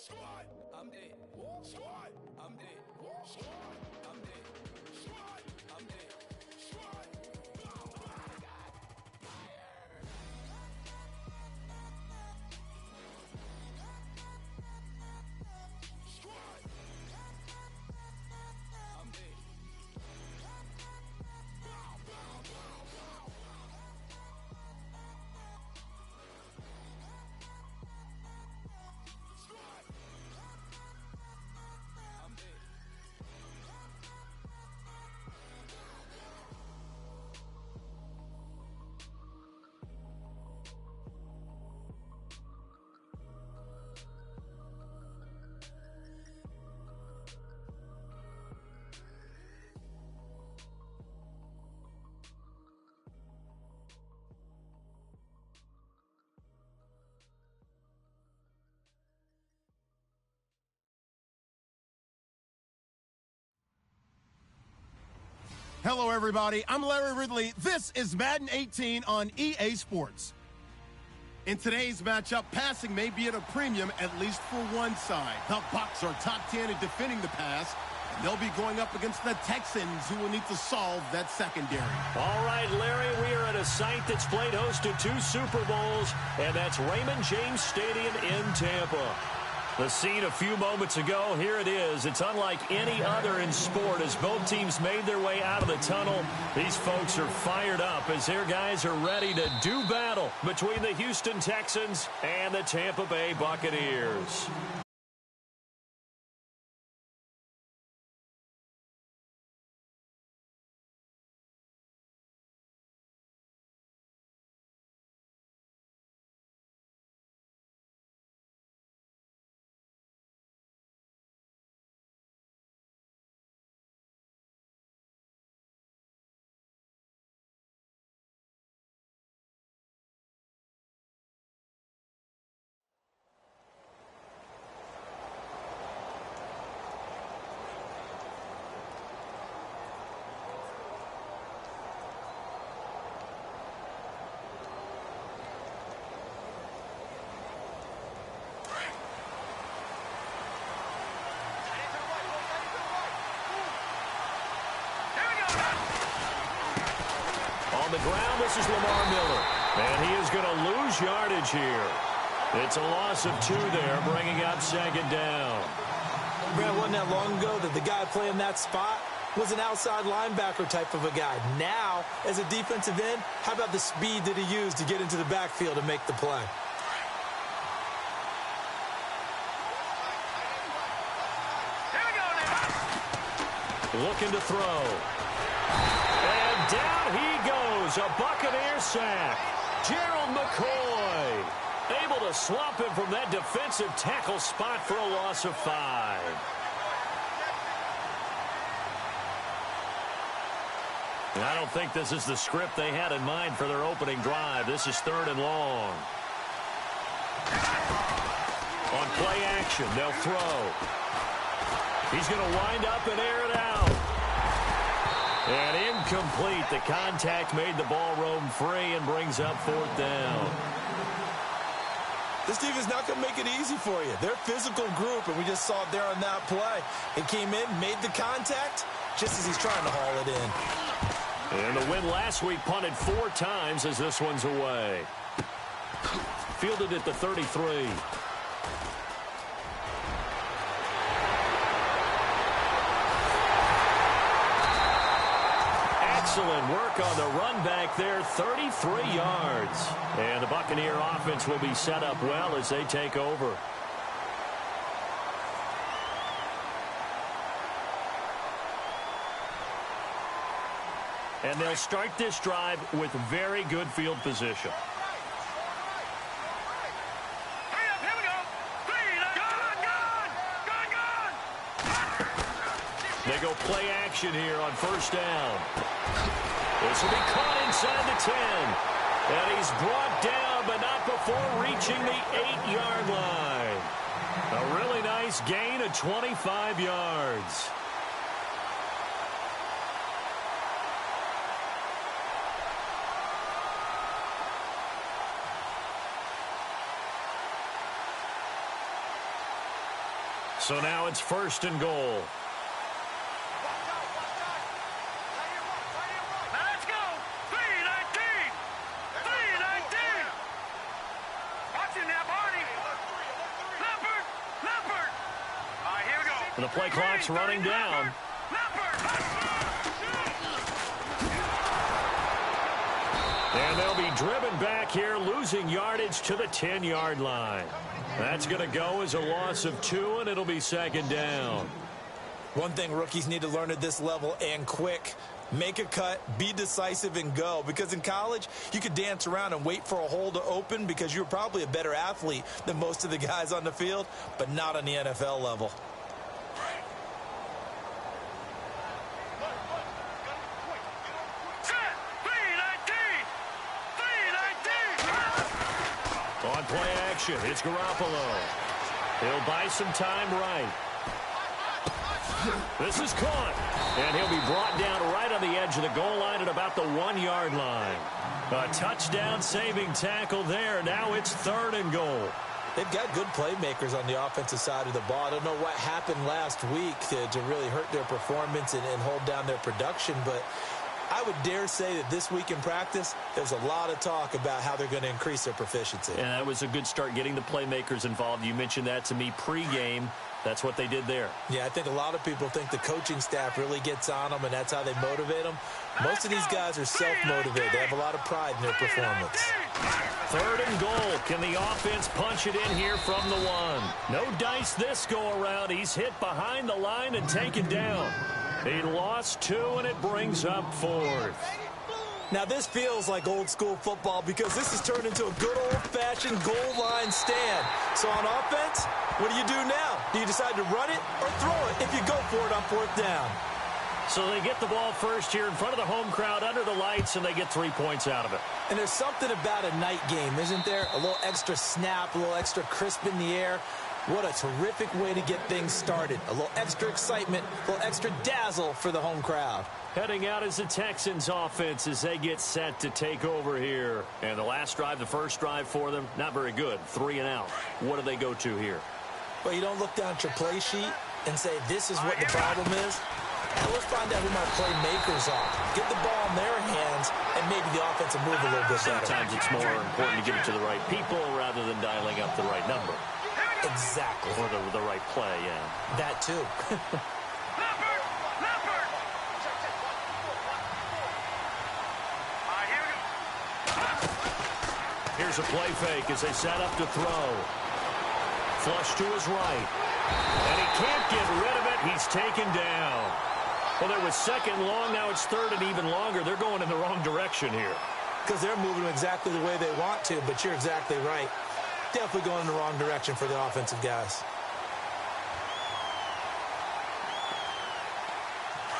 Squad, I'm dead. Squad, I'm dead. Squad, I'm dead. Squad, I'm dead. Squad, oh my God, fire! Squad, I'm dead. Bow, bow, bow, bow. Squad, I'm dead. Hello, everybody. I'm Larry Ridley. This is Madden 18 on EA Sports. In today's matchup, passing may be at a premium, at least for one side. The Bucs are top 10 in defending the pass, and they'll be going up against the Texans, who will need to solve that secondary. All right, Larry, we are at a site that's played host to 2 Super Bowls, and that's Raymond James Stadium in Tampa. The scene a few moments ago, here it is. It's unlike any other in sport as both teams made their way out of the tunnel. These folks are fired up as their guys are ready to do battle between the Houston Texans and the Tampa Bay Buccaneers. On the ground, this is Lamar Miller. And he is going to lose yardage here. It's a loss of 2 there, bringing up second down. Brad, wasn't that long ago that the guy playing that spot was an outside linebacker type of a guy. Now, as a defensive end, how about the speed that he used to get into the backfield and make the play? Looking to throw. And down he goes. A Buccaneer sack. Gerald McCoy able to swamp him from that defensive tackle spot for a loss of 5. And I don't think this is the script they had in mind for their opening drive. This is 3rd and long. On play action, they'll throw. He's going to wind up and air it out. And incomplete. The contact made the ball roam free and brings up 4th down. This defense is not going to make it easy for you. They're a physical group, and we just saw it there on that play. He came in, made the contact, just as he's trying to haul it in. And the win last week punted 4 times as this one's away. Fielded at the 33. Excellent work on the run back there, 33 yards. And the Buccaneer offense will be set up well as they take over. And they'll start this drive with very good field position. They go play action here on 1st down. This will be caught inside the 10. And he's brought down, but not before reaching the 8-yard line. A really nice gain of 25 yards. So now it's 1st and goal. Let's go. 319. 319. Watching that, Barney. Leopard. All right, here we go. And the play clock's running down. And they'll be driven back here, losing yardage to the 10-yard line. That's going to go as a loss of 2, and it'll be 2nd down. One thing rookies need to learn at this level, and quick: make a cut, be decisive, and go. Because in college, you could dance around and wait for a hole to open because you're probably a better athlete than most of the guys on the field, but not on the NFL level. On play action, it's Garoppolo. He'll buy some time right. This is caught. And he'll be brought down right on the edge of the goal line at about the 1-yard line. A touchdown saving tackle there. Now it's 3rd and goal. They've got good playmakers on the offensive side of the ball. I don't know what happened last week to really hurt their performance and hold down their production, but I would dare say that this week in practice, there's a lot of talk about how they're going to increase their proficiency. And that was a good start, getting the playmakers involved. You mentioned that to me pregame. That's what they did there. Yeah, I think a lot of people think the coaching staff really gets on them, and that's how they motivate them. Most of these guys are self-motivated. They have a lot of pride in their performance. 3rd and goal. Can the offense punch it in here from the 1? No dice this go-around. He's hit behind the line and taken down. He lost 2, and it brings up 4th. Now, this feels like old-school football because this has turned into a good old-fashioned goal line stand. So on offense, what do you do now? Do you decide to run it or throw it if you go for it on 4th down? So they get the ball first here in front of the home crowd under the lights, and they get 3 points out of it. And there's something about a night game, isn't there? A little extra snap, a little extra crisp in the air. What a terrific way to get things started. A little extra excitement, a little extra dazzle for the home crowd. Heading out is the Texans offense as they get set to take over here. And the last drive, the first drive for them, not very good. 3 and out. What do they go to here? Well, you don't look down at your play sheet and say, this is what the problem is. Now let's find out who my playmakers are. Get the ball in their hands, and maybe the offense will move a little bit better. Sometimes it's more important to get it to the right people rather than dialing up the right number. Exactly. Or the right play, yeah. That too. Here's a play fake as they set up to throw. Flush to his right. And he can't get rid of it. He's taken down. Well, there was 2nd long. Now it's 3rd and even longer. They're going in the wrong direction here. Because they're moving exactly the way they want to, but you're exactly right. Definitely going in the wrong direction for the offensive guys.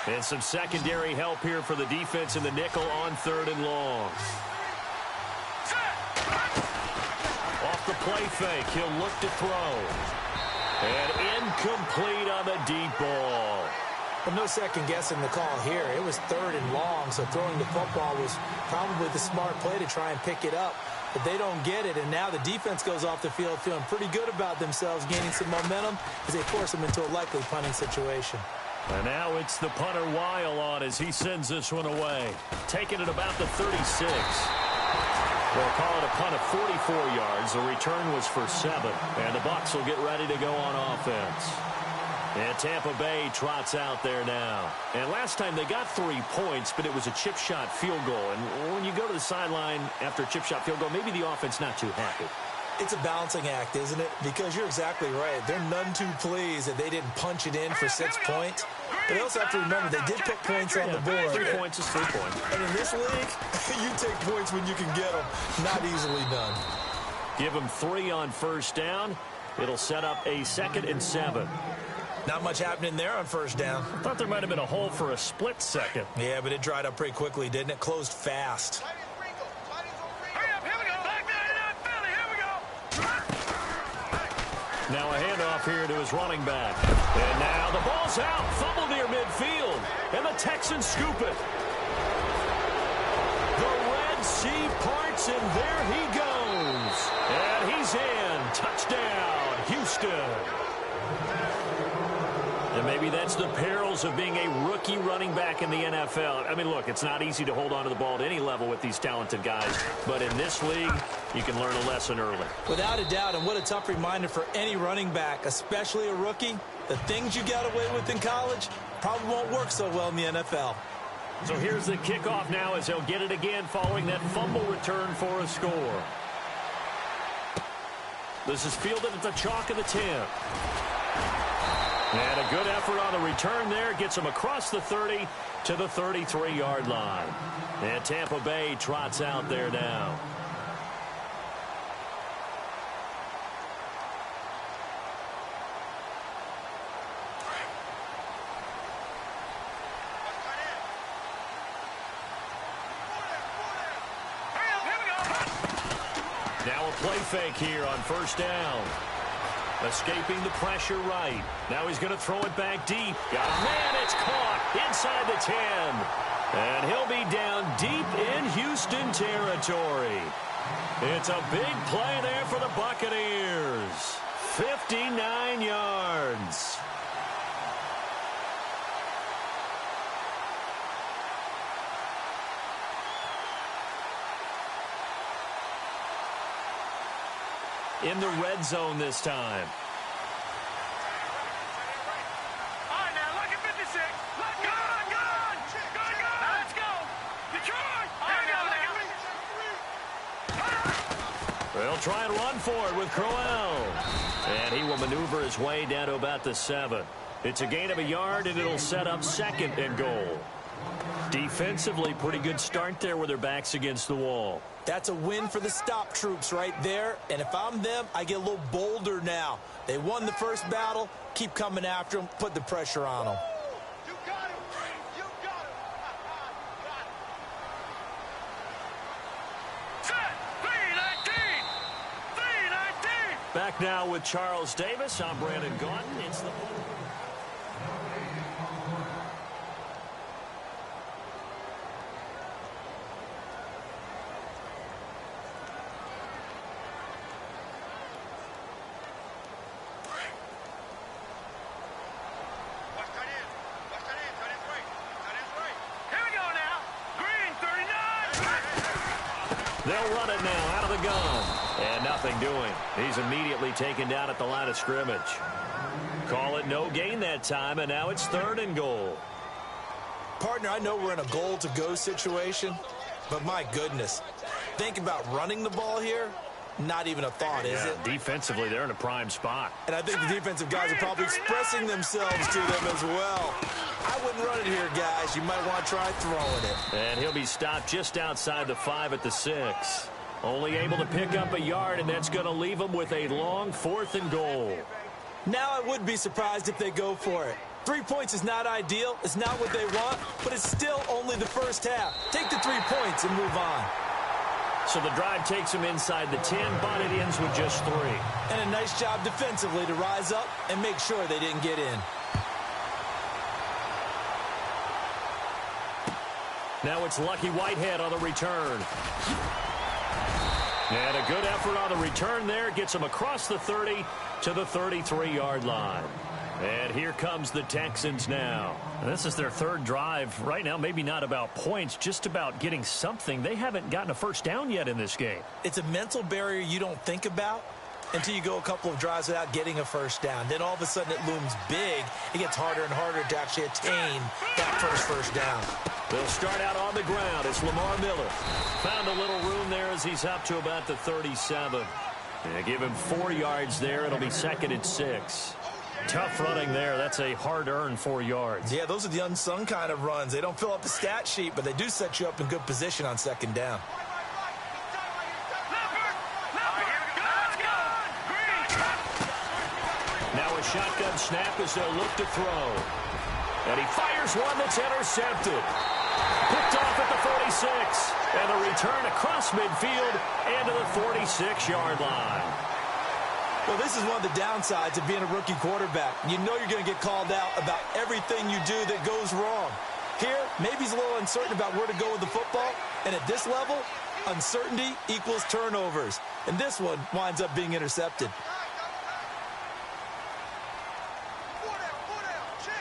And some secondary help here for the defense in the nickel on 3rd and long. Off the play fake, he'll look to throw. And incomplete on the deep ball. Well, no second guessing the call here. It was 3rd and long, so throwing the football was probably the smart play to try and pick it up. But they don't get it, and now the defense goes off the field feeling pretty good about themselves, gaining some momentum as they force them into a likely punting situation. And now it's the punter Weil on as he sends this one away. Taking it about the 36. We'll call it a punt of 44 yards. The return was for 7. And the Bucs will get ready to go on offense. And Tampa Bay trots out there now. And last time they got 3 points, but it was a chip shot field goal. And when you go to the sideline after a chip shot field goal, maybe the offense not too happy. It's a balancing act, isn't it? Because you're exactly right. They're none too pleased that they didn't punch it in for 6 points. But they also have to remember they did put points on the board. 3 points is 3 points. And in this league, you take points when you can get them. Not easily done. Give them 3 on first down. It'll set up a 2nd and 7. Not much happening there on first down. I thought there might have been a hole for a split second. Yeah, but it dried up pretty quickly, didn't it? Closed fast. Now a handoff here to his running back. And now the ball's out. Fumble near midfield. And the Texans scoop it. The Red Sea parts, and there he goes. And he's in. Touchdown, Houston. And maybe that's the perils of being a rookie running back in the NFL. I mean, look, it's not easy to hold on to the ball at any level with these talented guys. But in this league, you can learn a lesson early. Without a doubt, and what a tough reminder for any running back, especially a rookie. The things you got away with in college probably won't work so well in the NFL. So here's the kickoff now as he'll get it again following that fumble return for a score. This is fielded at the chalk of the 10. And a good effort on the return there. Gets him across the 30 to the 33-yard line. And Tampa Bay trots out there now. Now a play fake here on first down. Escaping the pressure right. Now he's going to throw it back deep. Got a man, it's caught inside the 10. And he'll be down deep in Houston territory. It's a big play there for the Buccaneers. 59 yards. In the red zone this time. All right, now, look at 56. Look, good. Now, let's go. Detroit. They'll try and run for it with Crowell. And he will maneuver his way down to about the 7. It's a gain of a yard, and it'll set up 2nd and goal. Defensively, pretty good start there with their backs against the wall. That's a win for the stop troops right there. And if I'm them, I get a little bolder now. They won the first battle. Keep coming after them. Put the pressure on them. You got him. You got him. Set. 3-19. Back now with Charles Davis. I'm Brandon Gaudin. It's the... They'll run it now out of the gun. And nothing doing. He's immediately taken down at the line of scrimmage. Call it no gain that time, and now it's 3rd and goal. Partner, I know we're in a goal-to-go situation, but my goodness. Think about running the ball here. Not even a thought, is it? Defensively, they're in a prime spot. And I think the defensive guys are probably expressing themselves to them as well. I wouldn't run it here, guys. You might want to try throwing it. And he'll be stopped just outside the 5 at the 6. Only able to pick up a yard, and that's going to leave him with a long 4th and goal. Now I would be surprised if they go for it. 3 points is not ideal. It's not what they want, but it's still only the first half. Take the 3 points and move on. So the drive takes him inside the 10, but it ends with just 3. And a nice job defensively to rise up and make sure they didn't get in. Now it's Lucky Whitehead on the return. And a good effort on the return there. Gets him across the 30 to the 33-yard line. And here comes the Texans now. And this is their 3rd drive. Right now, maybe not about points, just about getting something. They haven't gotten a first down yet in this game. It's a mental barrier you don't think about until you go a couple of drives without getting a first down. Then all of a sudden it looms big. It gets harder and harder to actually attain that first down. They'll start out on the ground. It's Lamar Miller. Found a little room there as he's up to about the 37. And give him 4 yards there. It'll be 2nd and 6. Tough running there. That's a hard-earned 4 yards. Yeah, those are the unsung kind of runs. They don't fill up the stat sheet, but they do set you up in good position on 2nd down. Now a shotgun snap as they'll look to throw. And he fires one that's intercepted. Picked off at the 46. And a return across midfield and to the 46-yard line. Well, this is one of the downsides of being a rookie quarterback. You know you're going to get called out about everything you do that goes wrong. Here, maybe he's a little uncertain about where to go with the football. And at this level, uncertainty equals turnovers. And this one winds up being intercepted. Four down, check.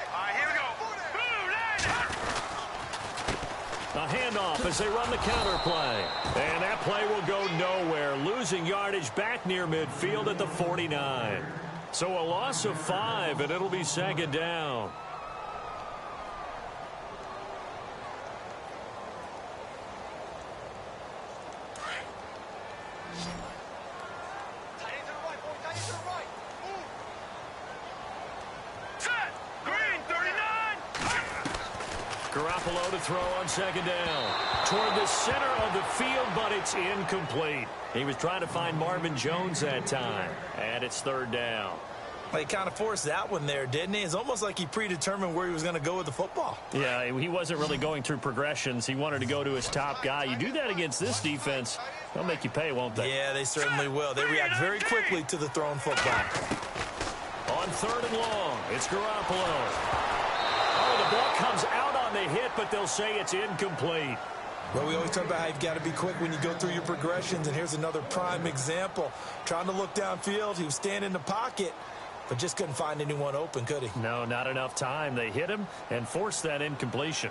handoff as they run the counter play. And that play will go nowhere, losing yardage back near midfield at the 49. So a loss of 5, and it'll be second down. Garoppolo to throw on second down. Toward the center of the field, but it's incomplete. He was trying to find Marvin Jones that time. And it's third down. Well, he kind of forced that one there, didn't he? It's almost like he predetermined where he was going to go with the football. Yeah, he wasn't really going through progressions. He wanted to go to his top guy. You do that against this defense, they'll make you pay, won't they? Yeah, they certainly will. They react very quickly to the thrown football. On third and long, it's Garoppolo. Oh, the ball comes out on the hit, but they'll say it's incomplete. Well, we always talk about how you've got to be quick when you go through your progressions, and here's another prime example. Trying to look downfield, he was standing in the pocket, but just couldn't find anyone open, could he? No, not enough time. They hit him and forced that incompletion.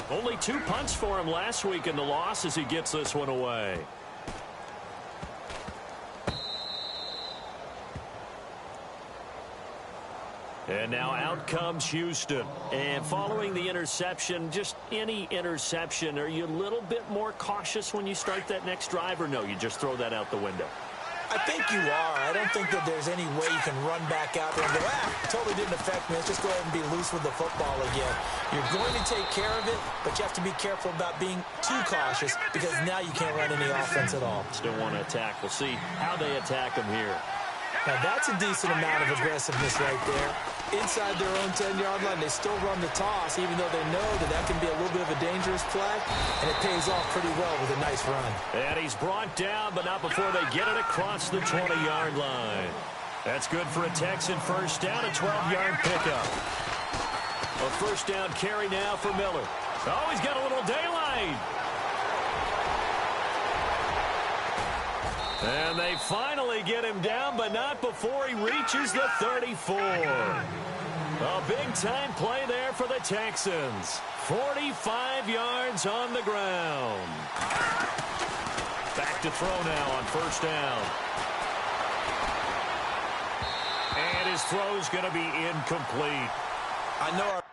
Only 2 punts for him last week in the loss as he gets this one away. And now out comes Houston. And following the interception, just any interception, are you a little bit more cautious when you start that next drive, or no, you just throw that out the window? I think you are. I don't think that there's any way you can run back out there and go, totally didn't affect me. Let's just go ahead and be loose with the football again. You're going to take care of it, but you have to be careful about being too cautious because now you can't run any offense at all. Still want to attack. We'll see how they attack them here. Now, that's a decent amount of aggressiveness right there. Inside their own 10-yard line, they still run the toss, even though they know that that can be a little bit of a dangerous play, and it pays off pretty well with a nice run. And he's brought down, but not before they get it across the 20-yard line. That's good for a Texan first down, a 12-yard pickup. A first down carry now for Miller. Oh, he's got a little daylight. And they finally get him down, but not before he reaches the 34. A big-time play there for the Texans. 45 yards on the ground. Back to throw now on first down. And his throw's going to be incomplete. I know our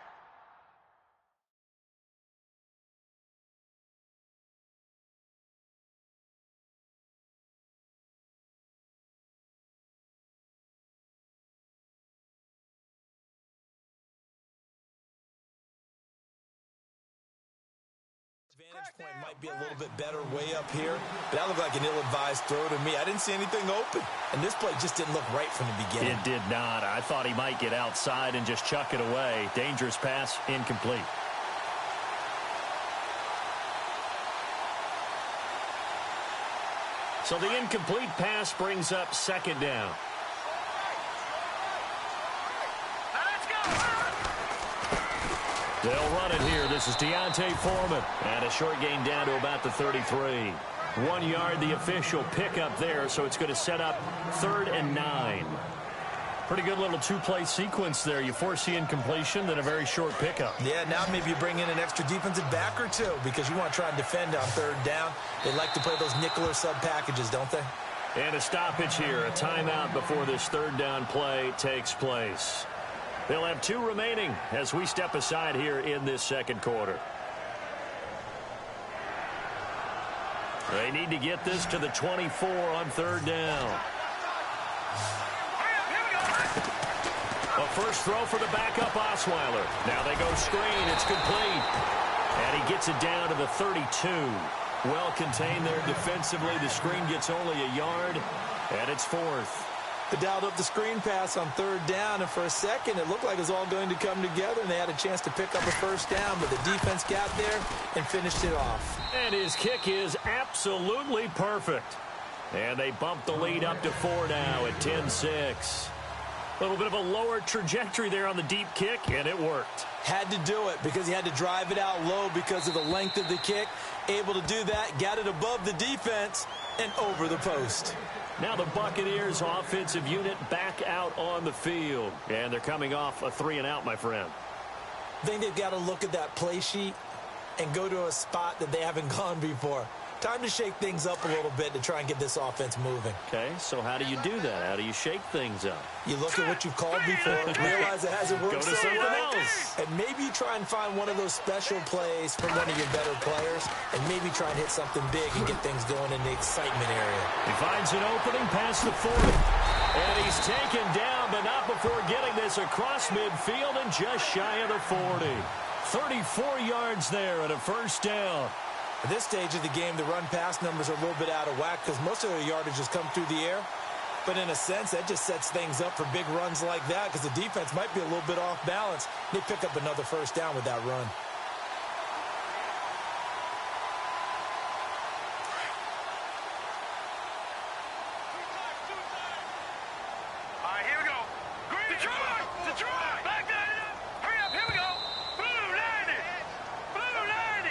vantage point might be a little bit better way up here, but that looked like an ill-advised throw to me. I didn't see anything open, and this play just didn't look right from the beginning. It did not. I thought he might get outside and just chuck it away. Dangerous pass, incomplete. So the incomplete pass brings up second down. They'll run it here. This is Deontay Foreman. And a short gain down to about the 33. 1 yard, the official pickup there, so it's going to set up 3rd and 9. Pretty good little two-play sequence there. You force the incompletion, then a very short pickup. Yeah, now maybe you bring in an extra defensive back or two because you want to try and defend on 3rd down. They like to play those nickel or sub packages, don't they? And a stoppage here, a timeout before this 3rd down play takes place. They'll have 2 remaining as we step aside here in this second quarter. They need to get this to the 24 on 3rd down. A first throw for the backup Osweiler. Now they go screen. It's complete. And he gets it down to the 32. Well contained there defensively. The screen gets only a yard, and it's 4th. They dialed up the screen pass on 3rd down, and for a second it looked like it was all going to come together, and they had a chance to pick up a first down, but the defense got there and finished it off. And his kick is absolutely perfect. And they bump the lead up to 4 now at 10-6. A little bit of a lower trajectory there on the deep kick, and it worked. Had to do it because he had to drive it out low because of the length of the kick. Able to do that, got it above the defense and over the post. Now the Buccaneers offensive unit back out on the field. And they're coming off a 3-and-out, my friend. I think they've got to look at that play sheet and go to a spot that they haven't gone before. Time to shake things up a little bit to try and get this offense moving. Okay, so how do you do that? How do you shake things up? You look at what you've called before, realize it hasn't worked Go to so something well, else. and maybe you try and find one of those special plays from one of your better players, and maybe try and hit something big and get things going in the excitement area. He finds an opening past the 40. And he's taken down, but not before getting this across midfield and just shy of the 40. 34 yards there at a first down. At this stage of the game, the run-pass numbers are a little bit out of whack because most of their yardage has come through the air. But in a sense, that just sets things up for big runs like that because the defense might be a little bit off balance. They pick up another first down with that run. All right, here we go. Detroit! Detroit! Back that up! Hurry up, here we go! Blue 90! Blue 90!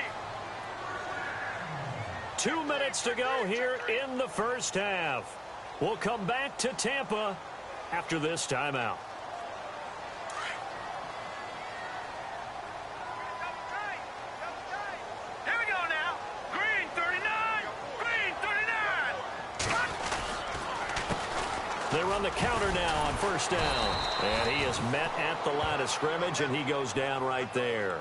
2 minutes to go here in the first half. We'll come back to Tampa after this timeout. Here we go now. Green 39! Green 39! They run the counter now on first down. And he is met at the line of scrimmage, and he goes down right there.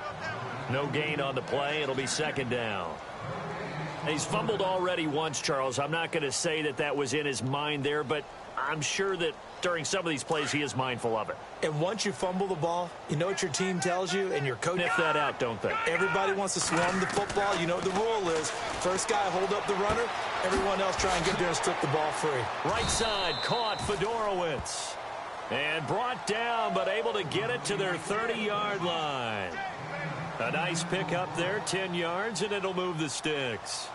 No gain on the play. It'll be second down. He's fumbled already once, Charles. I'm not going to say that that was in his mind there, but I'm sure that during some of these plays he is mindful of it. And once you fumble the ball, you know what your team tells you, and your coach... Sniff that out, don't they? Everybody wants to swarm the football. You know what the rule is. First guy hold up the runner. Everyone else try and get there and strip the ball free. Right side caught Fedorowicz. And brought down, but able to get it to their 30-yard line. A nice pick up there, 10 yards, and it'll move the sticks.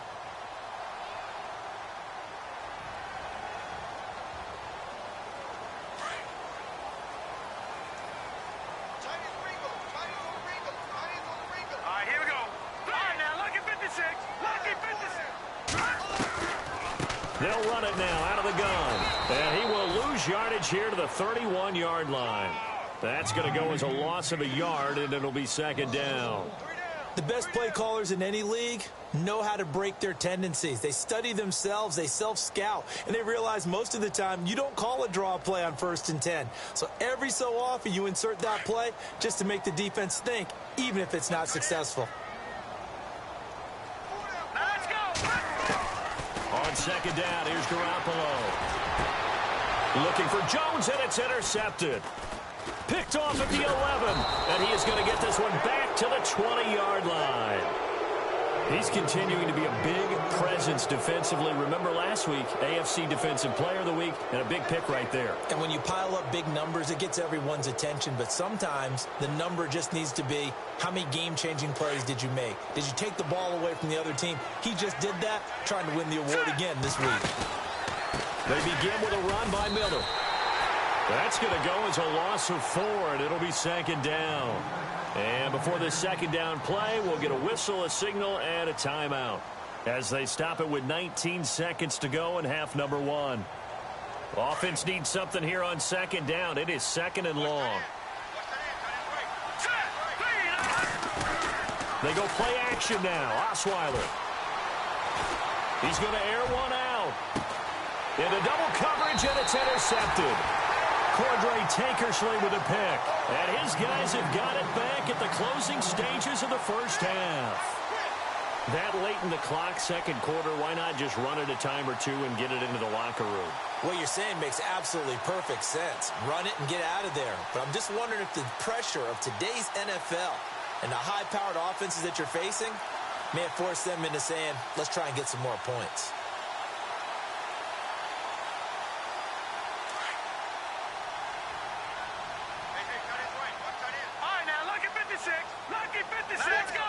All right, here we go. All right, now, lucky 56. Lucky 56. They'll run it now out of the gun. And he will lose yardage here to the 31-yard line. That's going to go as a loss of a yard, and it'll be second down. The best play callers in any league know how to break their tendencies. They study themselves, they self-scout, and they realize most of the time you don't call a draw play on 1st and 10. So every so often you insert that play just to make the defense think, even if it's not successful. Now, let's go. On second down, here's Garoppolo. Looking for Jones, and it's intercepted. Picked off at the 11, and he is going to get this one back to the 20-yard line. He's continuing to be a big presence defensively. Remember last week, AFC Defensive Player of the Week, and a big pick right there. And when you pile up big numbers, it gets everyone's attention, but sometimes the number just needs to be, how many game-changing plays did you make? Did you take the ball away from the other team? He just did that, trying to win the award again this week. They begin with a run by Miller. That's going to go as a loss of 4, and it'll be second down. And before this second down play, we'll get a whistle, a signal, and a timeout as they stop it with 19 seconds to go in half number 1. Offense needs something here on second down. It is second and long. They go play action now. Osweiler. He's going to air one out. Into double coverage, and it's intercepted. Cordray Tankersley with a pick. And his guys have got it back at the closing stages of the first half. That late in the clock, second quarter, why not just run it a time or two and get it into the locker room? What you're saying makes absolutely perfect sense. Run it and get out of there. But I'm just wondering if the pressure of today's NFL and the high-powered offenses that you're facing may have forced them into saying, let's try and get some more points. Lucky 56. Let's go.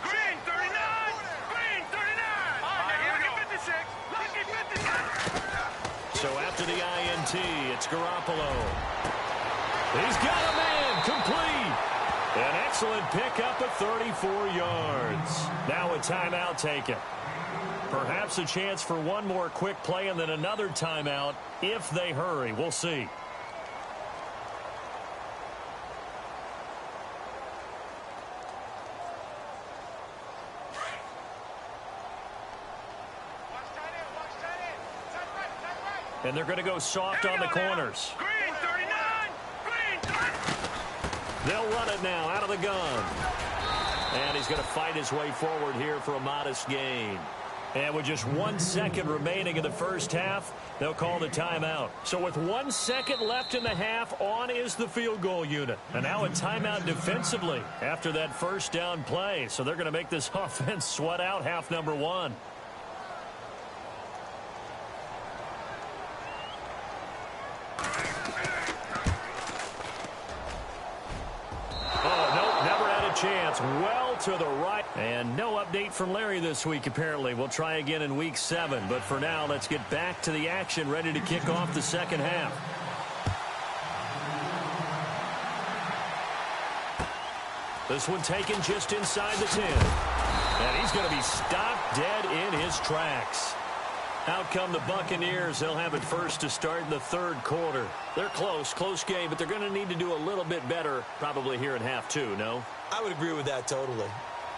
Green 39. Green 39. All right, here we go. 56. Lucky 56. So after the INT, it's Garoppolo. He's got a man complete. An excellent pickup at 34 yards. Now a timeout taken. Perhaps a chance for one more quick play and then another timeout if they hurry. We'll see. And they're going to go soft on the corners. Green 39. Green 30. They'll run it now out of the gun. And he's going to fight his way forward here for a modest gain. And with just 1 second remaining in the first half, they'll call the timeout. So with 1 second left in the half, on is the field goal unit. And now a timeout defensively after that first down play. So they're going to make this offense sweat out half number one. Chance well to the right. And no update from Larry this week, apparently. We'll try again in week 7. But for now, let's get back to the action, ready to kick off the second half. This one taken just inside the 10. And he's going to be stopped dead in his tracks. Out come the Buccaneers. They'll have it first to start in the third quarter. They're close game, but they're going to need to do a little bit better probably here in half 2, no? I would agree with that totally.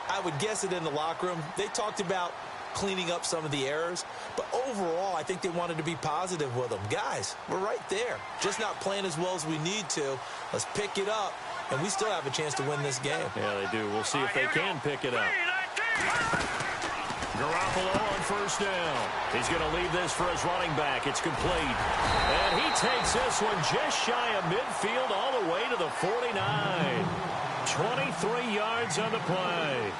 I would guess it in the locker room. They talked about cleaning up some of the errors, but overall, I think they wanted to be positive with them. Guys, we're right there. Just not playing as well as we need to. Let's pick it up, and we still have a chance to win this game. Yeah, they do. We'll see if they can pick it up. Garoppolo on first down. He's going to leave this for his running back. It's complete. And he takes this one just shy of midfield all the way to the 49. 23 yards on the play.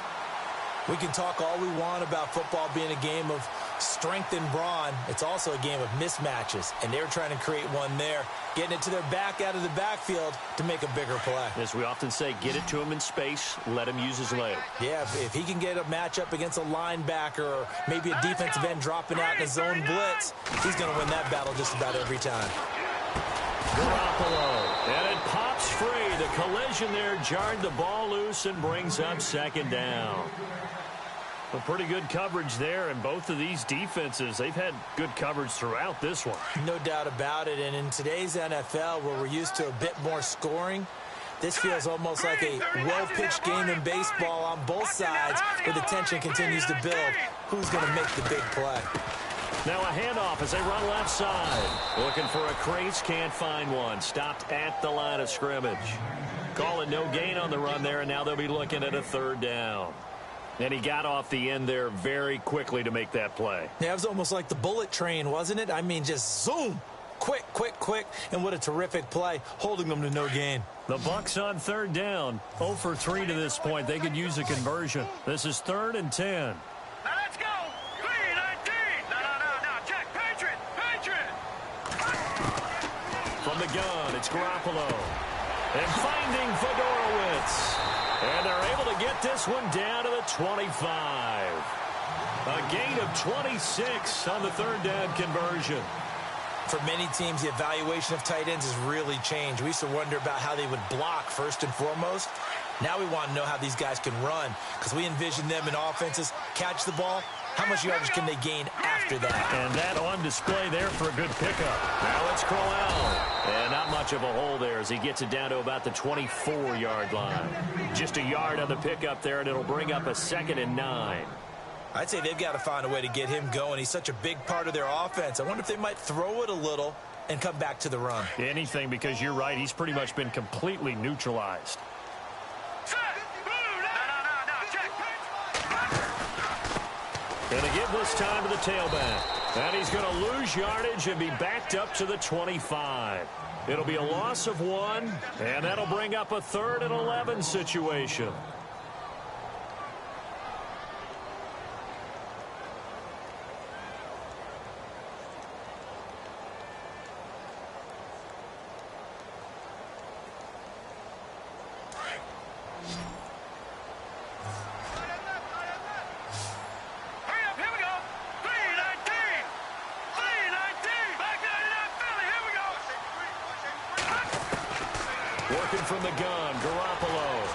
We can talk all we want about football being a game of strength and brawn. It's also a game of mismatches, and they're trying to create one there, getting it to their back out of the backfield to make a bigger play. As we often say, get it to him in space, let him use his leg. Yeah, if he can get a matchup against a linebacker or maybe a defensive end dropping out in a zone blitz, he's going to win that battle just about every time. Garoppolo, and it pops free. The collision there jarred the ball loose and brings up second down. Well, pretty good coverage there, and both of these defenses, they've had good coverage throughout this one. No doubt about it, and in today's NFL, where we're used to a bit more scoring, this feels almost like a well-pitched game in baseball on both sides, where the tension continues to build. Who's going to make the big play? Now a handoff as they run left side. Looking for a crease, can't find one. Stopped at the line of scrimmage. Calling no gain on the run there, and now they'll be looking at a third down. And he got off the end there very quickly to make that play. Yeah, it was almost like the bullet train, wasn't it? I mean, just zoom. Quick. And what a terrific play, holding them to no gain. The Bucs on third down. 0 for 3 to this point. They could use a conversion. This is 3rd and 10. Now let's go. 3-19. No. Check. Patriot. From the gun, it's Garoppolo. And finding Fedorowicz. And they're able to get this one down to the 25. A gain of 26 on the third down conversion. For many teams, the evaluation of tight ends has really changed. We used to wonder about how they would block first and foremost. Now we want to know how these guys can run, because we envision them in offenses catch the ball. How much yardage can they gain after that? And that on display there for a good pickup. Now it's Crowell. And not much of a hole there as he gets it down to about the 24-yard line. Just a yard on the pickup there, and it'll bring up a 2nd and 9. I'd say they've got to find a way to get him going. He's such a big part of their offense. I wonder if they might throw it a little and come back to the run. Anything, because you're right. He's pretty much been completely neutralized. Going to give this time to the tailback. And he's going to lose yardage and be backed up to the 25. It'll be a loss of 1, and that'll bring up a 3rd and 11 situation. From the gun, Garoppolo.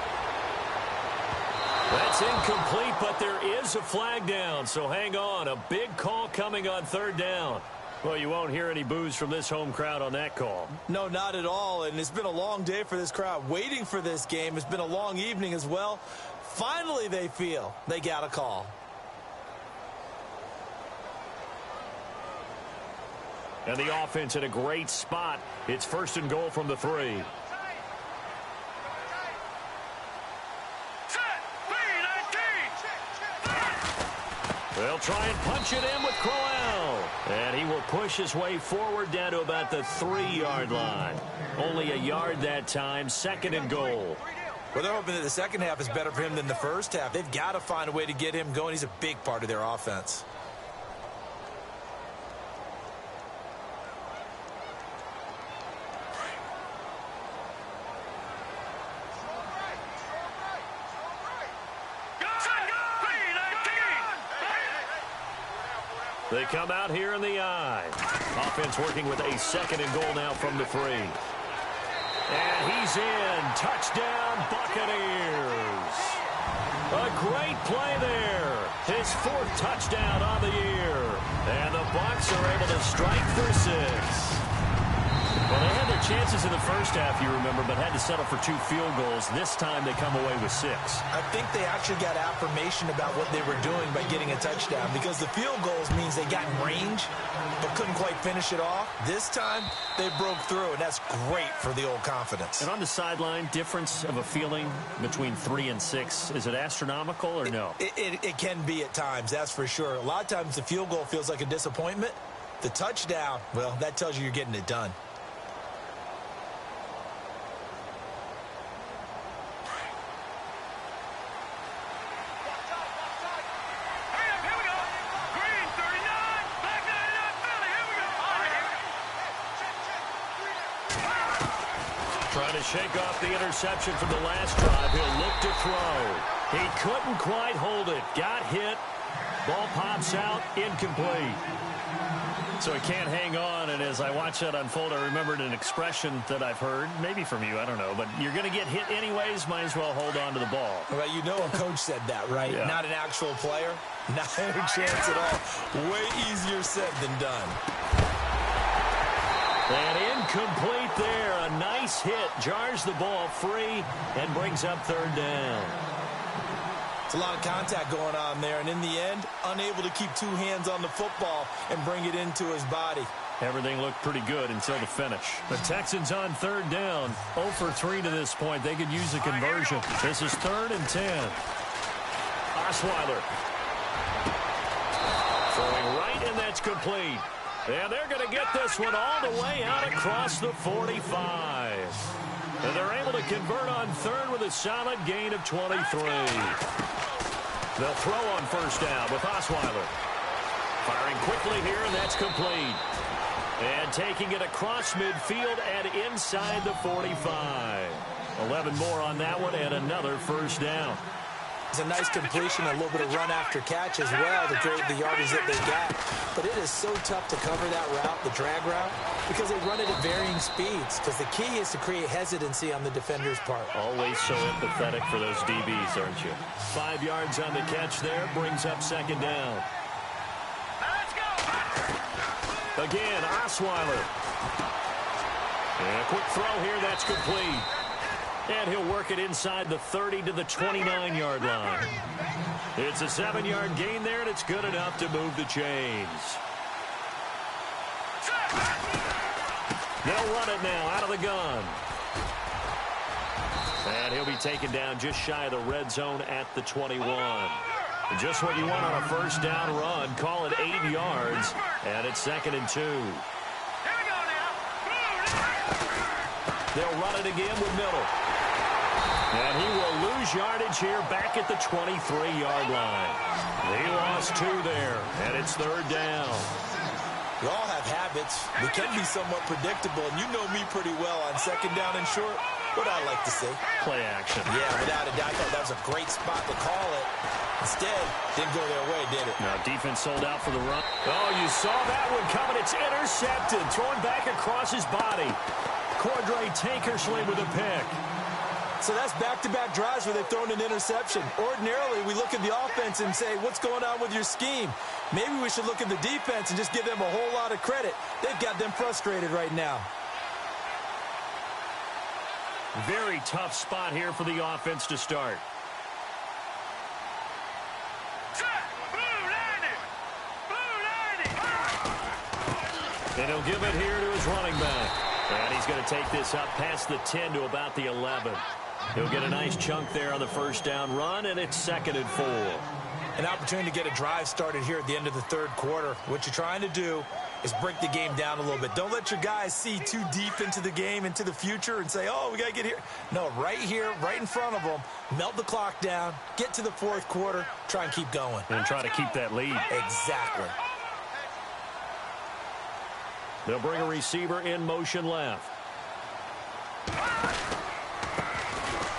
That's incomplete, but there is a flag down, so hang on. A big call coming on 3rd down. Well, you won't hear any boos from this home crowd on that call. No, not at all, and it's been a long day for this crowd waiting for this game. It's been a long evening as well. Finally, they feel they got a call. And the offense in a great spot. It's 1st and goal from the 3. They'll try and punch it in with Crowell. And he will push his way forward down to about the 3-yard line. Only a yard that time, 2nd and goal. Well, they're hoping that the second half is better for him than the first half. They've got to find a way to get him going. He's a big part of their offense. They come out here in the I. Offense working with a 2nd and goal now from the 3. And he's in. Touchdown, Buccaneers. A great play there. His 4th touchdown on the year. And the Bucs are able to strike for 6. Well, they had their chances in the first half, you remember, but had to settle for 2 field goals. This time they come away with 6. I think they actually got affirmation about what they were doing by getting a touchdown, because the field goals means they got in range but couldn't quite finish it off. This time they broke through, and that's great for the old confidence. And on the sideline, difference of a feeling between 3 and 6, is it astronomical or no? It can be at times, that's for sure. A lot of times the field goal feels like a disappointment. The touchdown, well, that tells you you're getting it done. Trying to shake off the interception from the last drive. He'll look to throw. He couldn't quite hold it. Got hit. Ball pops out. Incomplete. So he can't hang on, and as I watch that unfold, I remembered an expression that I've heard, maybe from you, I don't know, but you're going to get hit anyways, might as well hold on to the ball. Well, you know a coach said that, right? Yeah. Not an actual player. Not a chance at all. Way easier said than done. And incomplete there. A nice hit. Jars the ball free and brings up 3rd down. It's a lot of contact going on there, and in the end, unable to keep 2 hands on the football and bring it into his body. Everything looked pretty good until the finish. The Texans on 3rd down. 0 for 3 to this point. They could use a conversion. This is 3rd and 10. Osweiler. Throwing right, and that's complete. And they're going to get this one all the way out across the 45. And they're able to convert on 3rd with a solid gain of 23. They'll throw on 1st down with Osweiler. Firing quickly here, and that's complete. And taking it across midfield and inside the 45. 11 more on that one, and another 1st down. It's a nice completion, a little bit of run after catch as well to create the yardage that they got. But it is so tough to cover that route, the drag route, because they run it at varying speeds. Because the key is to create hesitancy on the defender's part. Always so empathetic for those DBs, aren't you? 5 yards on the catch there, brings up 2nd down. Let's go! Again, Osweiler. And a quick throw here, that's complete. And he'll work it inside the 30 to the 29-yard line. It's a 7-yard gain there, and it's good enough to move the chains. They'll run it now out of the gun. And he'll be taken down just shy of the red zone at the 21. And just what you want on a 1st down run. Call it 8 yards, and it's 2nd and 2. They'll run it again with Miller. And he will lose yardage here back at the 23-yard line. He lost 2 there, and it's 3rd down. We all have habits. We can be somewhat predictable, and you know me pretty well on 2nd down and short. What I like to see. Play action. Yeah, without a doubt. I thought that was a great spot to call it. Instead, didn't go their way, did it? Now defense sold out for the run. Oh, you saw that one coming. It's intercepted. Thrown back across his body. Cordray Tankersley with a pick. So that's back-to-back drives where they've thrown an interception. Ordinarily, we look at the offense and say, what's going on with your scheme? Maybe we should look at the defense and just give them a whole lot of credit. They've got them frustrated right now. Very tough spot here for the offense to start. And he'll give it here to his running back. And he's going to take this up past the 10 to about the 11. He'll get a nice chunk there on the first down run, and it's 2nd and 4. An opportunity to get a drive started here at the end of the third quarter. What you're trying to do is break the game down a little bit. Don't let your guys see too deep into the game, into the future, and say, oh, we got to get here. No, right here, right in front of them, melt the clock down, get to the fourth quarter, try and keep going. And try to keep that lead. Exactly. They'll bring a receiver in motion left.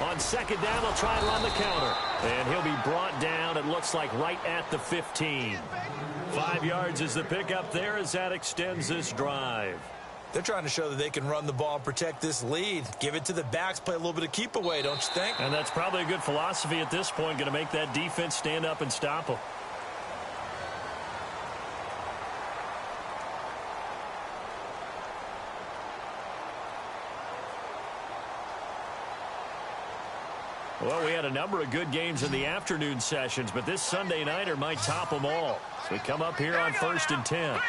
On 2nd down, they'll try and run the counter. And he'll be brought down, it looks like, right at the 15. 5 yards is the pickup there as that extends this drive. They're trying to show that they can run the ball and protect this lead. Give it to the backs, play a little bit of keep away, don't you think? And that's probably a good philosophy at this point, going to make that defense stand up and stop them. Well, we had a number of good games in the afternoon sessions, but this Sunday nighter might top them all. So we come up here on 1st and 10.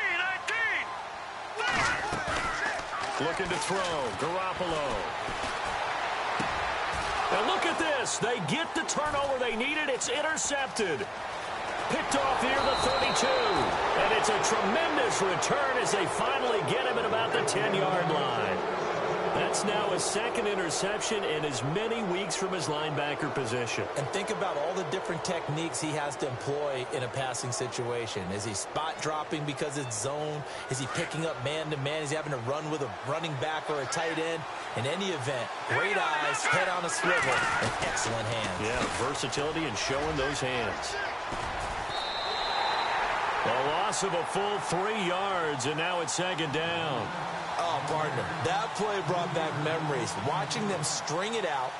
Looking to throw. Garoppolo. And look at this. They get the turnover they needed. It's intercepted. Picked off here the 32. And it's a tremendous return as they finally get him at about the 10-yard line. That's now his 2nd interception in as many weeks from his linebacker position. And think about all the different techniques he has to employ in a passing situation. Is he spot dropping because it's zone? Is he picking up man-to-man? Is he having to run with a running back or a tight end? In any event, great eyes, head on a swivel, and excellent hands. Yeah, versatility and showing those hands. A loss of a full 3 yards, and now it's 2nd down. Oh, partner, that play brought back memories. Watching them string it out,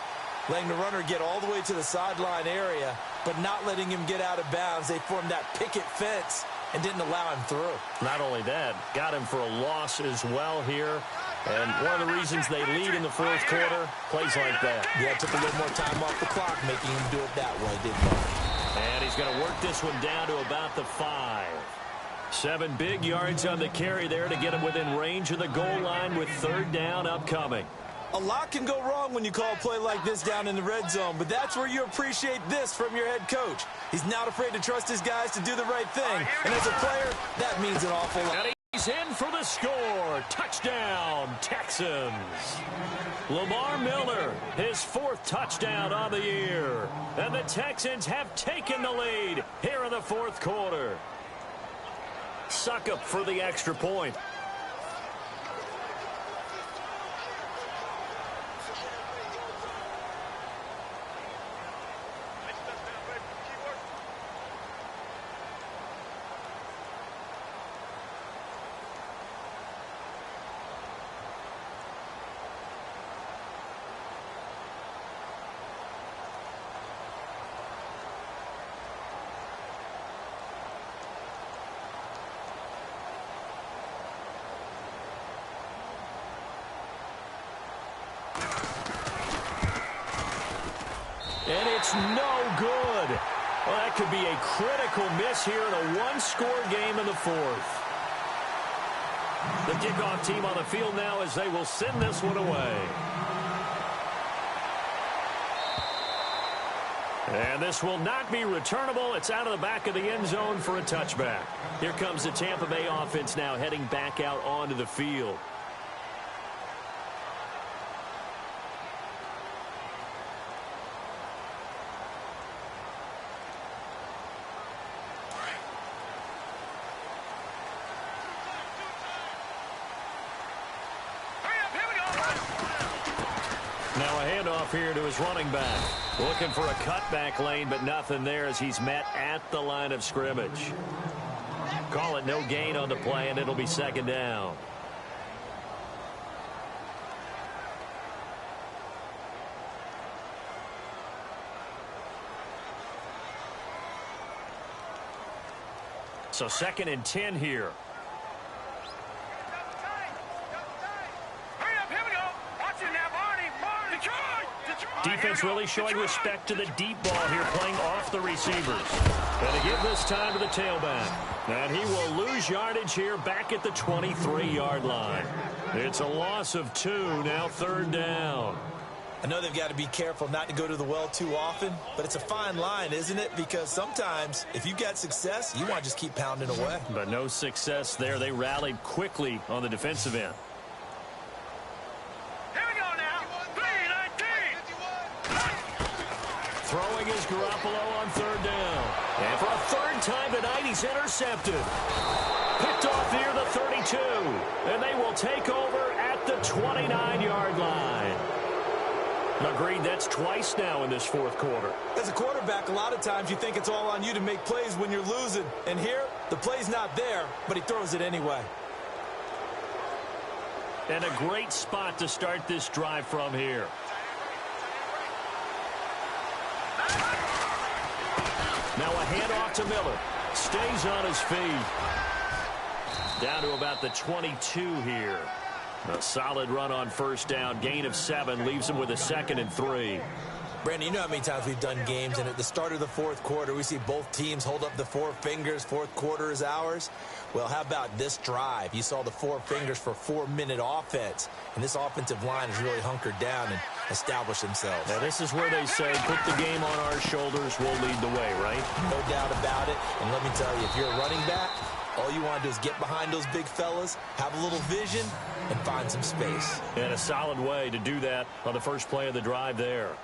letting the runner get all the way to the sideline area, but not letting him get out of bounds. They formed that picket fence and didn't allow him through. Not only that, got him for a loss as well here. And one of the reasons they lead in the fourth quarter, plays like that. Yeah, took a little more time off the clock, making him do it that way, didn't he? And he's going to work this one down to about the 5. 7 big yards on the carry there to get him within range of the goal line with 3rd down upcoming. A lot can go wrong when you call a play like this down in the red zone, but that's where you appreciate this from your head coach. He's not afraid to trust his guys to do the right thing. And as a player, that means an awful lot. And he's in for the score. Touchdown, Texans. Lamar Miller, his 4th touchdown on the year. And the Texans have taken the lead here in the fourth quarter. Succop for the extra point. And it's no good. Well, that could be a critical miss here in a one-score game in the fourth. The kickoff team on the field now as they will send this one away. And this will not be returnable. It's out of the back of the end zone for a touchback. Here comes the Tampa Bay offense now heading back out onto the field. Now a handoff here to his running back. Looking for a cutback lane, but nothing there as he's met at the line of scrimmage. Call it no gain on the play, and it'll be 2nd down. So 2nd and 10 here. Defense really showing respect to the deep ball here, playing off the receivers. And to give this time to the tailback. And he will lose yardage here back at the 23-yard line. It's a loss of 2, now 3rd down. I know they've got to be careful not to go to the well too often, but it's a fine line, isn't it? Because sometimes, if you've got success, you want to just keep pounding away. But no success there. They rallied quickly on the defensive end. Here we go now. 3-19. Throwing is Garoppolo on 3rd down. And for a 3rd time tonight, he's intercepted. Picked off near the 32. And they will take over at the 29-yard line. Agreed, that's twice now in this 4th quarter. As a quarterback, a lot of times you think it's all on you to make plays when you're losing. And here, the play's not there, but he throws it anyway. And a great spot to start this drive from here. Now a handoff to Miller. Stays on his feet. Down to about the 22 here. A solid run on 1st down. Gain of 7 leaves him with a 2nd and 3. Brandon, you know how many times we've done games, and at the start of the 4th quarter, we see both teams hold up the 4 fingers. 4th quarter is ours. Well, how about this drive? You saw the 4 fingers for 4-minute offense, and this offensive line has really hunkered down and established themselves. Now, this is where they say, put the game on our shoulders, we'll lead the way, right? No doubt about it. And let me tell you, if you're a running back, all you want to do is get behind those big fellas, have a little vision, and find some space. And a solid way to do that on the first play of the drive there.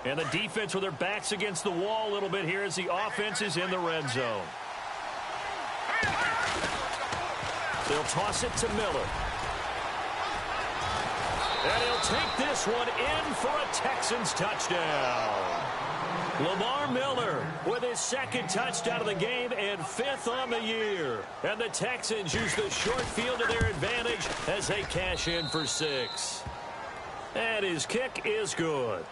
And the defense with their backs against the wall a little bit here as the offense is in the red zone. They'll toss it to Miller. And he'll take this one in for a Texans touchdown. Lamar Miller with his 2nd touchdown of the game and 5th on the year. And the Texans use the short field to their advantage as they cash in for 6. And his kick is good.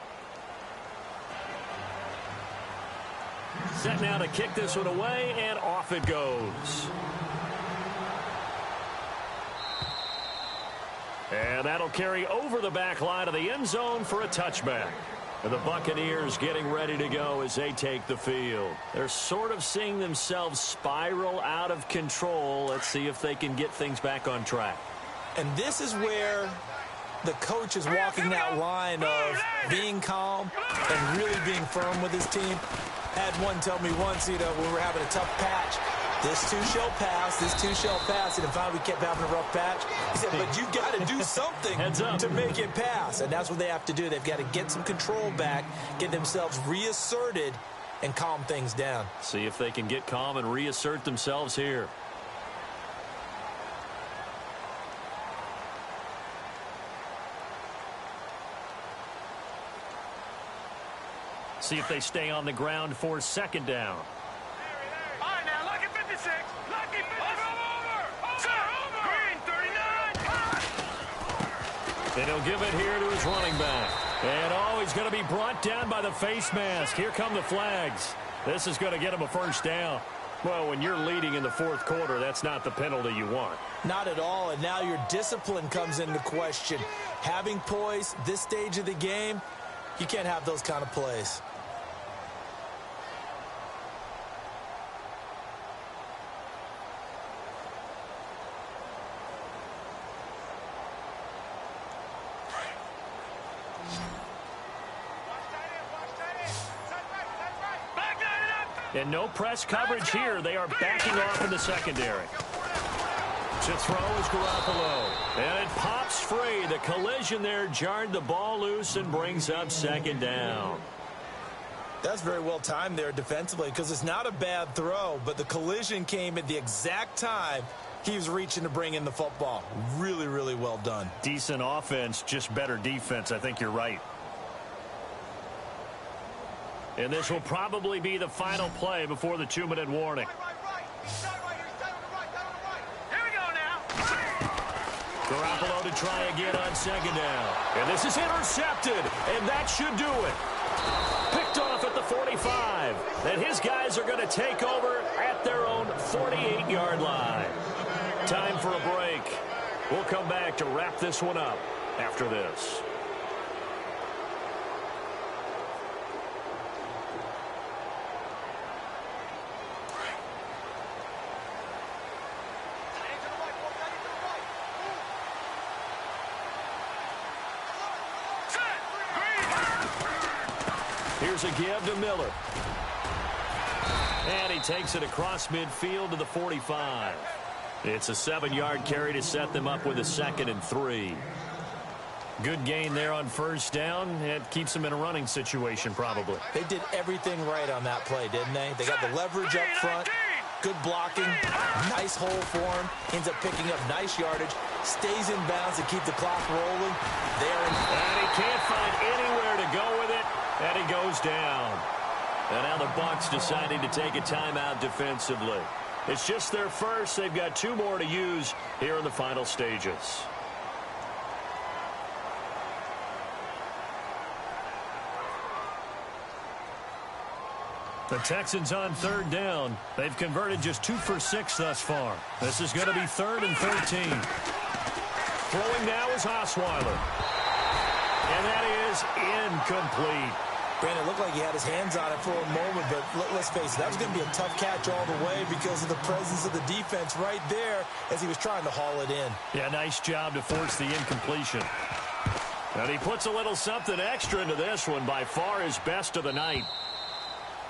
Set now to kick this one away, and off it goes. And that'll carry over the back line of the end zone for a touchback. And the Buccaneers getting ready to go as they take the field. They're sort of seeing themselves spiral out of control. Let's see if they can get things back on track. And this is where the coach is walking that line of being calm and really being firm with his team. Had one tell me once, when we were having a tough patch, this too shall pass, this too shall pass. And finally we kept having a rough patch. He said, but you got to do something to make it pass. And that's what they have to do. They've got to get some control back, get themselves reasserted, and calm things down. See if they can get calm and reassert themselves here. See if they stay on the ground for 2nd down. All right, now, lucky 56. Lucky 56. Over. Green, 39. And he'll give it here to his running back. And, he's going to be brought down by the face mask. Here come the flags. This is going to get him a 1st down. Well, when you're leading in the 4th quarter, that's not the penalty you want. Not at all, and now your discipline comes into question. Having poise, this stage of the game, you can't have those kind of plays. And no press coverage here. They are backing off in the secondary. To throw is Garoppolo. And it pops free. The collision there jarred the ball loose and brings up 2nd down. That's very well timed there defensively because it's not a bad throw, but the collision came at the exact time he was reaching to bring in the football. Really, really well done. Decent offense, just better defense. I think you're right. And this will probably be the final play before the 2-minute warning. Here we go now. Garoppolo to try again on 2nd down. And this is intercepted, and that should do it. Picked off at the 45. And his guys are going to take over at their own 48-yard line. Time for a break. We'll come back to wrap this one up after this. Here's a give to Miller. And he takes it across midfield to the 45. It's a 7-yard carry to set them up with a 2nd and 3. Good gain there on first down. It keeps them in a running situation probably. They did everything right on that play, didn't they? They got the leverage up front, good blocking, nice hole for him, ends up picking up nice yardage, stays in bounds to keep the clock rolling. And he can't find anywhere to go with it, and he goes down. And now the Bucs deciding to take a timeout defensively. It's just their first. They've got 2 more to use here in the final stages. The Texans on 3rd down. They've converted just 2 for 6 thus far. This is going to be 3rd and 13. Throwing now is Osweiler. And that is incomplete. Brandon, it looked like he had his hands on it for a moment, but let's face it, that was going to be a tough catch all the way because of the presence of the defense right there as he was trying to haul it in. Yeah, nice job to force the incompletion. And he puts a little something extra into this one, by far his best of the night.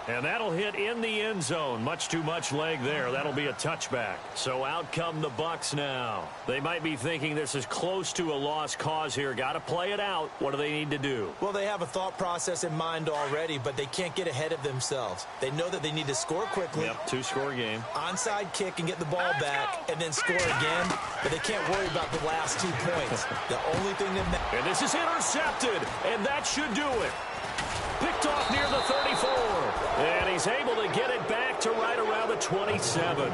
And that'll hit in the end zone. Much too much leg there. That'll be a touchback. So out come the Bucs now. They might be thinking this is close to a lost cause here. Got to play it out. What do they need to do? Well, they have a thought process in mind already, but they can't get ahead of themselves. They know that they need to score quickly. Yep, 2-score game. Onside kick and get the ball back and then score again, but they can't worry about the last 2 points. The only thing that matters. And this is intercepted, and that should do it. Picked off near the 34. And he's able to get it back to right around the 27.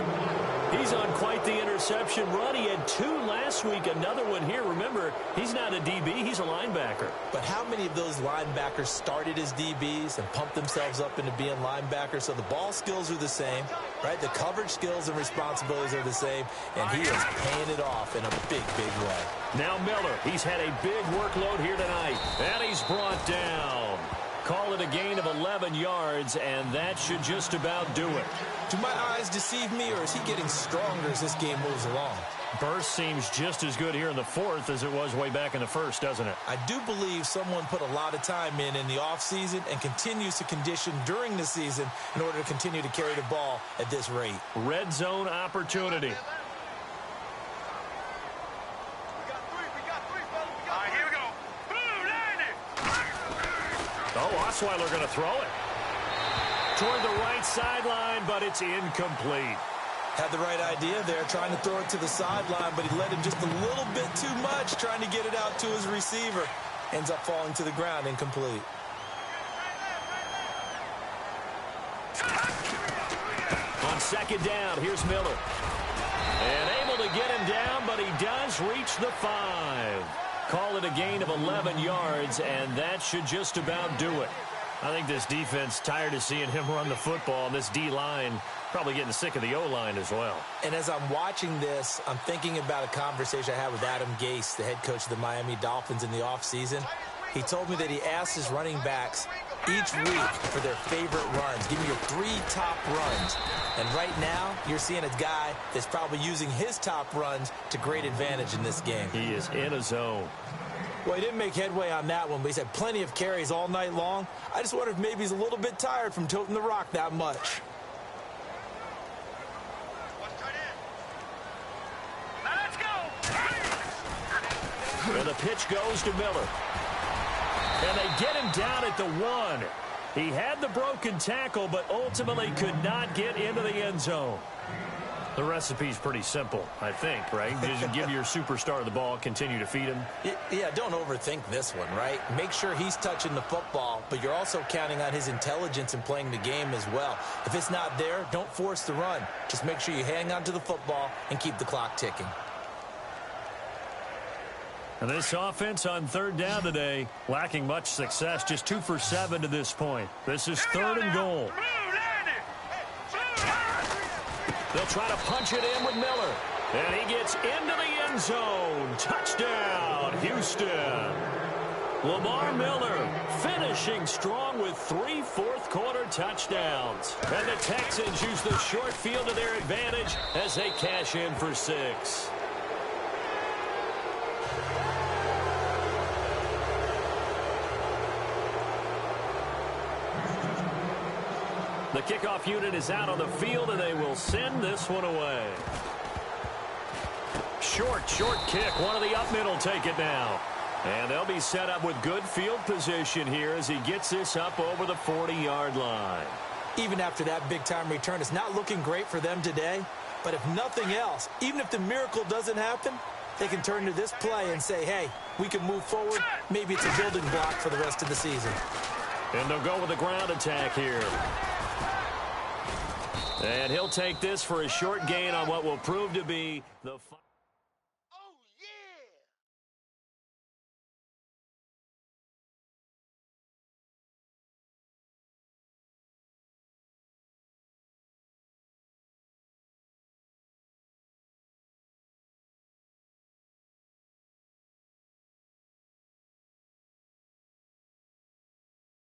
He's on quite the interception run. He had 2 last week, another one here. Remember, he's not a DB, he's a linebacker. But how many of those linebackers started as DBs and pumped themselves up into being linebackers? So the ball skills are the same, right? The coverage skills and responsibilities are the same, and he is paying it off in a big, big way. Now Miller, he's had a big workload here tonight, and he's brought down. Call it a gain of 11 yards, and that should just about do it. Do my eyes deceive me, or is he getting stronger as this game moves along? Burst seems just as good here in the 4th as it was way back in the 1st, doesn't it? I do believe someone put a lot of time in the offseason and continues to condition during the season in order to continue to carry the ball at this rate. Red zone opportunity. Oh, Osweiler going to throw it. Toward the right sideline, but it's incomplete. Had the right idea there, trying to throw it to the sideline, but he let him just a little bit too much, trying to get it out to his receiver. Ends up falling to the ground, incomplete. On 2nd down, here's Miller. And able to get him down, but he does reach the 5. Call it a gain of 11 yards, and that should just about do it. I think this defense tired of seeing him run the football, and this D-line probably getting sick of the O-line as well. And as I'm watching this, I'm thinking about a conversation I had with Adam Gase, the head coach of the Miami Dolphins in the offseason. He told me that he asked his running backs each week for their favorite runs. Give me your 3 top runs. And right now, you're seeing a guy that's probably using his top runs to great advantage in this game. He is in a zone. Well, he didn't make headway on that one, but he's had plenty of carries all night long. I just wonder if maybe he's a little bit tired from toting the rock that much. Let's go. And the pitch goes to Miller. And they get him down at the 1. He had the broken tackle, but ultimately could not get into the end zone. The recipe's pretty simple, I think, right? Just give your superstar the ball, continue to feed him. Yeah, don't overthink this one, right? Make sure he's touching the football, but you're also counting on his intelligence in playing the game as well. If it's not there, don't force the run. Just make sure you hang on to the football and keep the clock ticking. And this offense on 3rd down today, lacking much success, just 2 for 7 to this point. This is 3rd and goal. They'll try to punch it in with Miller. And he gets into the end zone. Touchdown, Houston. Lamar Miller finishing strong with 3 fourth-quarter touchdowns. And the Texans use the short field to their advantage as they cash in for 6. The kickoff unit is out on the field, and they will send this one away. Short kick. One of the up middle take it now. And they'll be set up with good field position here as he gets this up over the 40-yard line. Even after that big-time return, it's not looking great for them today. But if nothing else, even if the miracle doesn't happen, they can turn to this play and say, hey, we can move forward. Maybe it's a building block for the rest of the season. And they'll go with a ground attack here. And he'll take this for a short gain on what will prove to be the